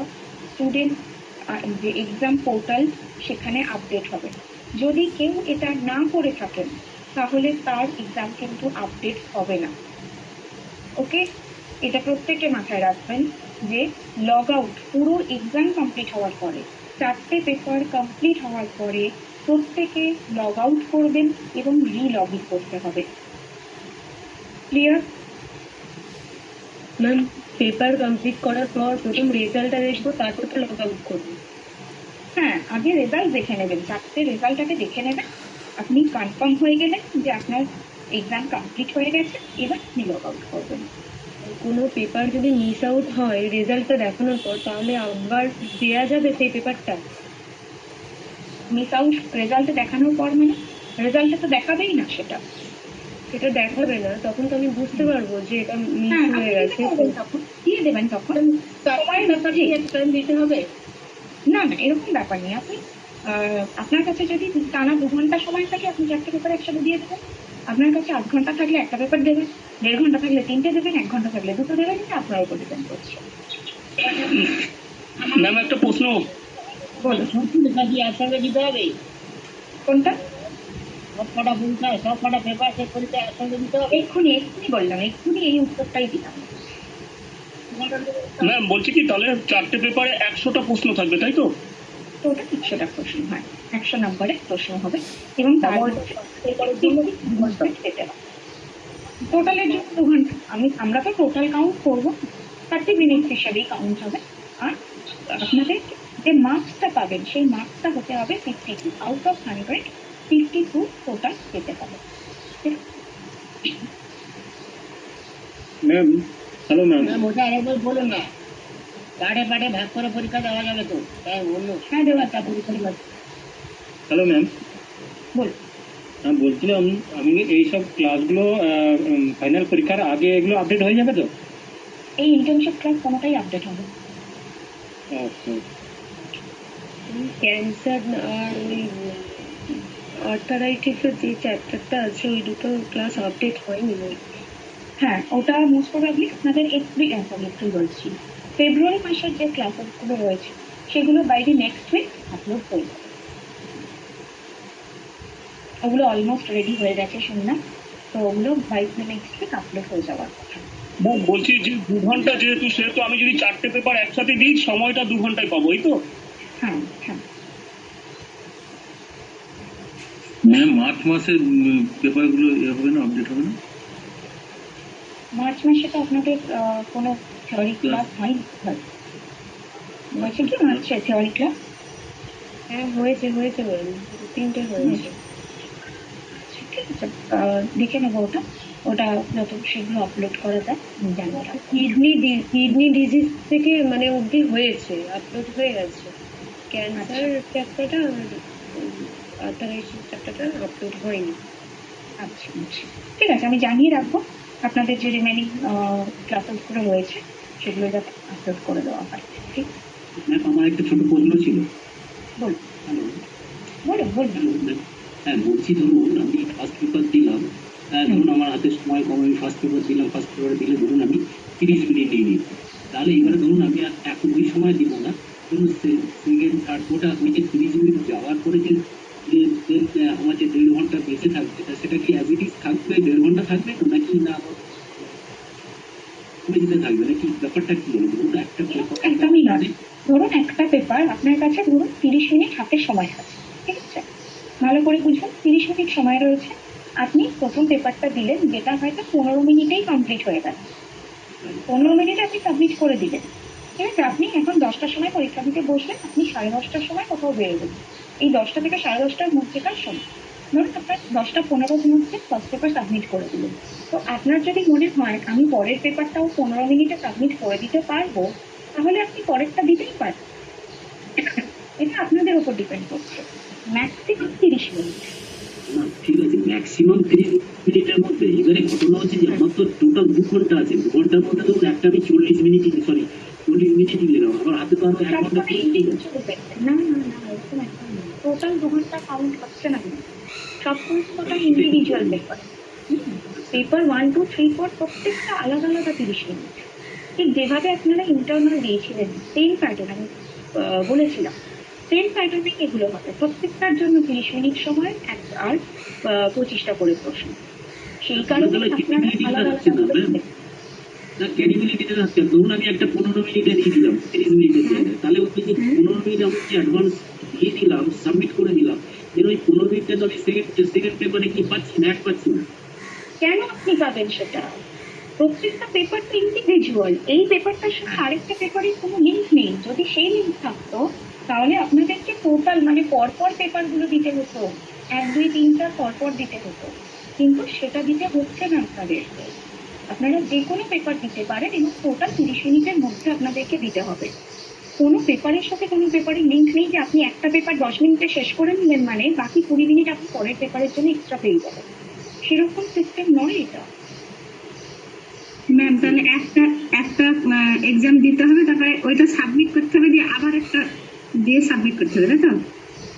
স্টুডেন্ট যে এক্সাম পোর্টাল সেখানে আপডেট হবে। যদি কেউ এটা না করে থাকেন তাহলে তার এক্সাম কিন্তু আপডেট হবে না। ওকে, এটা প্রত্যেকে মাথায় রাখবেন যে লগ আউট পুরো এক্সাম কমপ্লিট হওয়ার পরে, 4টে পেপার কমপ্লিট হওয়ার পরে প্রত্যেকে লগ আউট করবেন এবং রি-লগ ইন করতে হবে। ক্লিয়ার? ম্যাম, পেপার কমপ্লিট করার পর প্রথম রেজাল্টটা দেখবো, তারপর তো লগ আউট করবো। হ্যাঁ, আগে রেজাল্ট দেখে নেবেন, 4টে রেজাল্টটাকে দেখে নেবেন। আপনি কনফার্ম হয়ে গেলেন যে আপনার এক্সাম কমপ্লিট হয়ে গেছে, এবার আপনি লগ আউট করবেন। কোনো পেপার যদি মিস আউট হয় রেজাল্টটা দেখানোর পর, তাহলে আবার দেওয়া যাবে সেই পেপারটা? মিস আউট রেজাল্টে দেখানোর পর মানে রেজাল্টে তো দেখাবেই না সেটা। সেটা দেখাবে না, তখন তো আমি বুঝতে পারবো যে এটা মিস হ্যাঁ, হয়ে গেছে। দিয়ে দেবেন তখন। সময়ের ব্যাপার কি একটা টাইম দিতে হবে? না না, এরকম ব্যাপার নেই। আপনি আপনার কাছে যদি টানা 2 ঘন্টা সময় থাকে, আপনি 4টে পেপার একসাথে দিয়ে দেবেন। আপনার কাছে 8 ঘন্টা থাকলে একটা পেপার দেবেন, 1.5 ঘন্টা থাকলে 3টে দেবেন, 1 ঘন্টা থাকলে 2টো দেবেন, এটা আপনার উপর ডিপেন্ড করছে। ম্যাম একটা প্রশ্ন, বলুন সব লেখা কি একসঙ্গে দিতে হবে? কোনটা? সব কটা পরীক্ষা, সব কটা পেপার চেক পরীক্ষা একসঙ্গে দিতে হবে? এক্ষুনি বললাম, এক্ষুনি এই উত্তরটাই দিলাম। ম্যাম বলছি কি তাহলে 4টে পেপারে 100টা প্রশ্ন থাকবে তাই তো? তো ওটা 100টা প্রশ্ন হয়, 100 নম্বরের প্রশ্ন হবে এবং তার মধ্যে পেতে হবে। টোটালের জন্য 2 ঘন্টা। আমরা তো টোটাল কাউন্ট করবো, 30 মিনিট হিসাবেই কাউন্ট হবে। আর আপনাদের যে মার্কসটা পাবেন, সেই মার্কসটা হতে হবে 52 আউট অফ 100, 52 টোটাল পেতে হবে। ঠিক আছে? ম্যাম হ্যালো ম্যাম, ম্যাম ওটা আরেকবার বলুন না, পার্টে পার্টে ভাগ করে পরীক্ষা দেওয়া যাবে তো? তাই অন্য হ্যাঁ, দেওয়া একটা পরীক্ষা দেওয়া হ্যালো ম্যাম, বলুন। আমি বলছিলাম আমি এইসব ক্লাসগুলো ফাইনাল পরীক্ষার আগে এগুলো আপডেট হয়ে যাবে তো? এই ইন্টার্নশিপ ক্লাস কোনোটাই আপডেট হবে। আচ্ছা, ক্যান্সার আর ওই আর্থারাইটিসের যে চ্যাপ্টারটা আছে ওই দুটো ক্লাস আপডেট হয়নি। হ্যাঁ, ওটা মোস্ট প্রবাবলি আপনাদের এপ্রিল বলছি, ফেব্রুয়ারি মাসের যে ক্লাসেসগুলো রয়েছে সেগুলো বাইরে নেক্সট উইক আপলোড হয়ে যাবে। ওগুলো অলমোস্ট রেডি হয়ে গেছে শুনলাম, তো ওগুলো বাই নেক্সট উইক আপলোড হয়ে যাওয়ার কথা। ম্যাম বলছি যে 2 ঘন্টা যেহেতু, সেহেতু আমি যদি 4টে পেপার একসাথে দিই সময়টা 2 ঘন্টায় পাবো এই তো? হ্যাঁ হ্যাঁ, ম্যাম মার্চ মাসের পেপারগুলো হবে না, আপডেট হবে না? মার্চ মাসে তো আপনাদের কোনো থিওরি ক্লাস হয়নি। হয়েছে কি মার্চে থিওরি ক্লাস? হ্যাঁ হয়েছে ম্যাম, 3টে হয়েছে। ঠিক আছে, দেখে নেবো ওটা। ওটা যত শীঘ্র আপলোড করা যায় আমি জানাবো। কিডনি ডিজিজ থেকে মানে অবধি হয়েছে, আপলোড হয়ে গেছে। ক্যান্সার চ্যাপ্টারটা আর আর্থারাইটিস চ্যাপ্টারটা আপলোড হয়নি। আচ্ছা আচ্ছা, ঠিক আছে, আমি জানিয়ে রাখবো আপনাদের যে রিমেনিং ক্লাসেসগুলো রয়েছে সেগুলো যাতে আপলোড করে দেওয়া হয়। ঠিক আছে? ম্যাম আমার একটা ছোট প্রশ্ন ছিল। বলুন হ্যালো বলুন বলুন। হ্যালো ম্যাম, হ্যাঁ বলছি ধরুন আমি ফার্স্ট পেপার দিলাম, ধরুন আমার হাতে সময় কম, আমি ফার্স্ট পেপার দিলাম, ফার্স্ট পেপার দিলে ধরুন আমি 30 মিনিট নিয়ে নিই। তাহলে এবারে ধরুন আমি আর এখন ওই সময় দিব না, ধরুন সেকেন্ড থার্ড ওটা ওই যে 30 মিনিট যাওয়ার পরে যে আমার যে 1.5 ঘন্টা বেঁচে থাকবে সেটা কি অ্যাজ থাকবে, 1.5 ঘন্টা থাকবে তো নাকি না দিতে থাকবে নাকি, ব্যাপারটা কি বলবো? ধরুন একটা একদমই নয়। ধরুন একটা পেপার আপনার কাছে ধরুন 30 মিনিট হাতে সময় আছে, ঠিক আছে? ভালো করে বুঝুন, 30 মিনিট সময় রয়েছে। আপনি প্রথম পেপারটা দিলেন, যেটা হয়তো 15 মিনিটেই কমপ্লিট হয়ে গেল। 15 মিনিটে আপনি সাবমিট করে দিলেন, ঠিক আছে? আপনি এখন 10টার সময় পরীক্ষা দিতে বসলেন, আপনি 10:30টার সময় কোথাও বেরোবেন। এই 10টা থেকে 10:30টার মধ্যেকার সময়, ধরুন আপনার 10:15-র মধ্যে ফার্স্ট পেপার সাবমিট করে দিলেন। তো আপনার যদি মনে হয় আমি পরের পেপারটাও 15 মিনিটে সাবমিট করে দিতে পারবো, তাহলে আপনি পরেরটা দিতেই পারেন। এটা আপনাদের উপর ডিপেন্ড করছে। Maximum 30 minute. না ঠিক আছে, ম্যাক্সিমাম 30 মিনিটের মধ্যে। এবারে ঘটনা হচ্ছে যে আমার তো টোটাল 2 ঘন্টা আছে, 2 ঘন্টার মধ্যে ধরুন একটা আমি 40 মিনিট সরি 40 মিনিটই দিলাম, আমার হাতে তো আরো 1 ঘন্টা না না না, এরকম একদম না। টোটাল 2 ঘন্টা কাউন্ট হচ্ছে না, সব টোটাল ইন্ডিভিজুয়াল পেপার। পেপার 1, 2, 3, 4 প্রত্যেকটা আলাদা আলাদা 30 মিনিট। ঠিক যেভাবে আপনারা ইন্টারনাল দিয়েছিলেন সেম প্যাটার্ন আমি বলেছিলাম, সেম প্যাটার্নে এগুলো হবে। প্রত্যেকটার জন্য 30 মিনিট সময় আর 25টা করে প্রশ্ন। সেই কারণে আপনারা আলাদা আলাদা না ক্রেডিবিলিটিতে থাকছে। ধরুন আমি একটা 15 মিনিটে দিয়ে দিলাম 30 মিনিটের জায়গায়, তাহলে ওই যে 15 মিনিট আমি যে অ্যাডভান্স দিয়ে দিলাম, সাবমিট করে দিলাম, এর ওই 15 মিনিটে তো আমি সেকেন্ড পেপারে কি পাচ্ছি না, পাচ্ছি না। কেন আপনি পাবেন সেটা? প্রত্যেকটা পেপার তো ইন্ডিভিজুয়াল। এই পেপারটার সাথে আরেকটা পেপারের কোনো লিঙ্ক নেই। যদি সেই লিঙ্ক থাকতো তাহলে আপনাদেরকে টোটাল মানে পরপর পেপারগুলো দিতে হতো, 1, 2, 3, 4 পরপর দিতে হতো, কিন্তু সেটা দিতে হচ্ছে না আপনাদেরকে। আপনারা যে কোনো পেপার দিতে পারেন এবং টোটাল 30 মিনিটের মধ্যে আপনাদেরকে দিতে হবে। কোনো পেপারের সাথে কোনো পেপারের লিঙ্ক নেই যে আপনি একটা পেপার 10 মিনিটে শেষ করে নিলেন মানে বাকি 20 মিনিট আপনি পরের পেপারের জন্য এক্সট্রা পেয়ে যাবেন। সেরকম সিস্টেম নয় এটা। ম্যাম তাহলে একটা একটা এক্সাম দিতে হবে, তারপরে ওইটা সাবমিট করতে হবে, দিয়ে আবার একটা দিয়ে সাবমিট করতে হবে, তাই তো?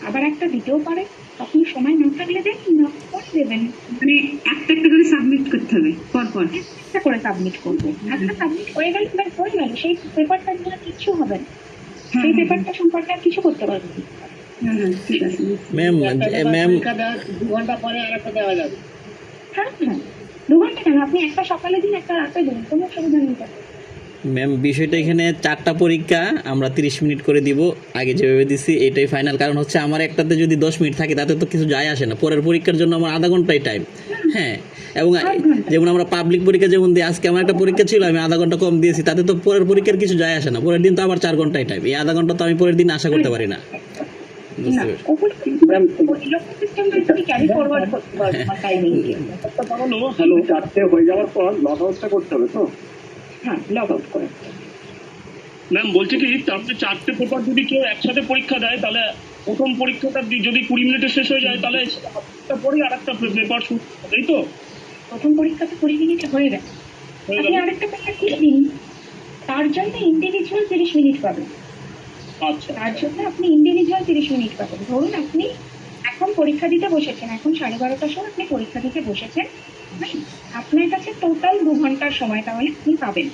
আবার একটা দিতেও পারে, আপনি সময় না থাকলে দেন, না করে দেবেন, মানে একটা একটা করে সাবমিট করতে হবে পর পর। একটা করে সাবমিট করবেন। একটা সাবমিট হয়ে গেল ব্যাস হয়ে গেল, সেই পেপারটা নিয়ে কিচ্ছু হবে না, হ্যাঁ, সেই পেপারটা সম্পর্কে আর কিছু করতে পারবেন না। হ্যাঁ হ্যাঁ ঠিক আছে। ম্যাম একটা পেপার ম্যাম পরীক্ষা দেওয়ার 2 ঘন্টা পরে আরেকটা দেওয়া যাবে। হ্যাঁ হ্যাঁ, 2 ঘন্টা কেন, আপনি একটা সকালে দিন একটা রাতে দিন, কোনো অসুবিধা নেই। ম্যাম বিষয়টা এখানে 4টা পরীক্ষা আমরা 30 মিনিট করে দিব, আগে যেভাবে দিছি এটাই ফাইনাল। কারণ হচ্ছে আমার একটাতে যদি 10 মিনিট থাকে তাতে তো কিছু যায় আসে না, পরের পরীক্ষার জন্য আমার আধা ঘন্টাই টাইম। হ্যাঁ, এবং যেমন আমরা পাবলিক পরীক্ষা যেমন দিই, আজকে আমার একটা পরীক্ষা ছিল আমি আধা ঘন্টা কম দিয়েছি, তাতে তো পরের পরীক্ষার কিছু যায় আসে না, পরের দিন তো আবার 4 ঘন্টাই টাইম, এই আধা ঘন্টা তো আমি পরের দিন আশা করতে পারি না। বুঝতে পেরেছি। ক্যারি ফরওয়ার্ড করতে পারবেন টাইমিংকে। হ্যালো, 4টে হয়ে যাওয়ার পর লগ আউটটা করতে হবে তো? হ্যাঁ, লগ আউট করে। ম্যাম বলছি কি, তারপরে 4টে পেপার যদি কেউ একসাথে পরীক্ষা দেয় তাহলে প্রথম পরীক্ষাটা যদি 20 মিনিটে শেষ হয়ে যায় তাহলে পরে আর একটা পেপার শুরু হবে, তাই তো? প্রথম পরীক্ষাতে 20 মিনিটে হয়ে গেছে, হয়ে আপনি গেল। আরেকটা পেপার দিয়ে দিন, তার জন্য ইন্ডিভিজুয়াল 30 মিনিট পাবেন। আচ্ছা, তার জন্য আপনি ইন্ডিভিজুয়াল 30 মিনিট পাবেন। ধরুন আপনি এখন পরীক্ষা দিতে বসেছেন, এখন 12:30টার সময় আপনি পরীক্ষা দিতে বসেছেন, হ্যাঁ, আপনার কাছে টোটাল 2 ঘন্টার সময় তাহলে আপনি পাবেন।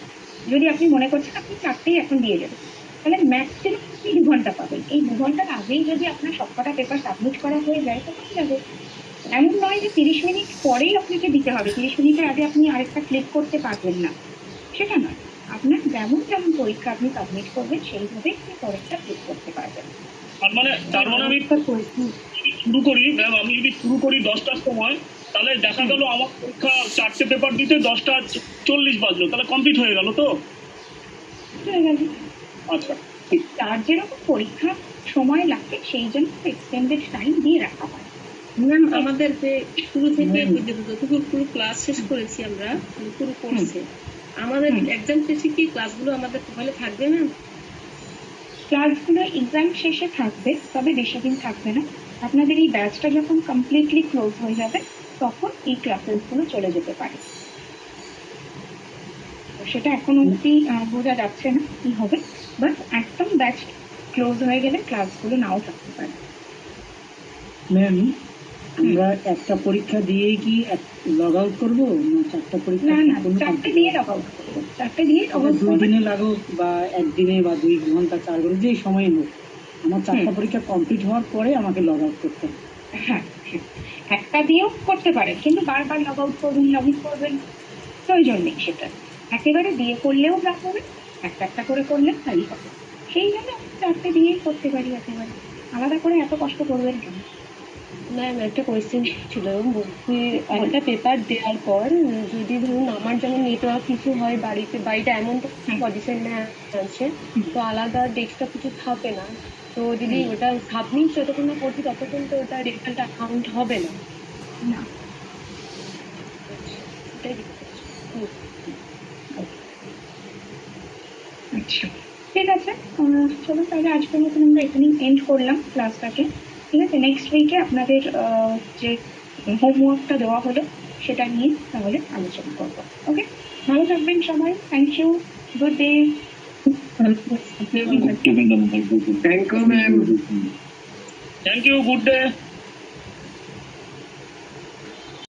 যদি আপনি মনে করছেন আপনি 4টেই এখন দিয়ে দেবেন, তাহলে ম্যাক্সিমাম আপনি 2 ঘন্টা পাবেন। এই 2 ঘন্টার আগেই যদি আপনার সবকটা পেপার সাবমিট করা হয়ে যায় তো হয়ে যাবে। এমন নয় যে 30 মিনিট পরেই আপনাকে দিতে হবে, 30 মিনিটের আগে আপনি আরেকটা ক্লিক করতে পারবেন না, সেটা নয়। আপনার যেমন যেমন পরীক্ষা আপনি সাবমিট করবেন সেইভাবেই আপনি পরেরটা ক্লিক করতে পারবেন। তার মানে আমি শুরু করি ম্যাম, আমি যদি শুরু করি 10টার সময়, তাহলে দেখা গেল আমার পরীক্ষা 4টে পেপার দিতে 10:40 বাজলো, তাহলে কমপ্লিট হয়ে গেল তো? হয়ে গেল। আচ্ছা, তার যেরকম পরীক্ষা সময় লাগে সেই জন্য এক্সটেন্ডেড টাইম দিয়ে রাখা হয়। ম্যাম আমাদের যে শুরু থেকে যতটুকু পুরো ক্লাস শেষ করেছি আমরা, মানে পুরো কোর্সে আমাদের এক্সাম শেষে কি ক্লাসগুলো আমাদের মোবাইলে থাকবে ম্যাম? ক্লাসগুলো এক্সাম শেষে থাকবে, তবে বেশি দিন থাকবে না। আপনাদের এই ব্যাচটা যখন কমপ্লিটলি ক্লোজ হয়ে যাবে তখন এই ক্লাসেসগুলো চলে যেতে পারে। তো সেটা এখন অবধি বোঝা যাচ্ছে না কি হবে, বাট একদম ব্যাচ ক্লোজ হয়ে গেলে ক্লাসগুলো নাও থাকতে পারে। ম্যাম আমরা একটা পরীক্ষা দিয়ে কি লগ আউট করবো না 4টা পরীক্ষা? না না, 4টে দিয়ে লগ আউট করবো, 4টে দিয়ে লগ আউট 2 দিনে লাগুক বা একদিনে বা 2 ঘন্টা 4 ঘন্টা যেই সময় হোক, আমার 4টা পরীক্ষা কমপ্লিট হওয়ার পরে আমাকে লগ আউট করতে হবে। হ্যাঁ, একটা দিয়েও করতে পারেন, কিন্তু বারবার লগ আউট করবেন লগ ইন করবেন প্রয়োজন নেই সেটা। একেবারে দিয়ে করলেও যা হবে, একটা একটা করে করলে তাই হবে। সেই জন্য আমি 4টে দিয়েই করতে পারি, একেবারে আলাদা করে এত কষ্ট করবেন কেন। ম্যাম একটা কোয়েশ্চেন ছিল, বলছি একটা পেপার দেওয়ার পর যদি ধরুন আমার যেমন নেটওয়ার্ক কিছু হয় বাড়িটা এমন পজিশন আছে তো আলাদা ডেস্কটপ কিছু থাকে না, তো যদি ওটা সাবমিট যতক্ষণ না করছি ততক্ষণ তো ওটা রেজাল্ট অ্যাকাউন্ট হবে না। না, এটাই জিজ্ঞেস করছি। আচ্ছা ঠিক আছে, চলো তাহলে আজকের মতন আমরা এখানেই এন্ড করলাম ক্লাসটাকে। ঠিক আছে, নেক্সট উইকে আপনাদের যে হোমওয়ার্কটা দেওয়া হলো সেটা নিয়ে তাহলে আলোচনা করবো। ওকে, ভালো থাকবেন সবাই, thank you, good day. Thank you ma'am. Thank you, good day.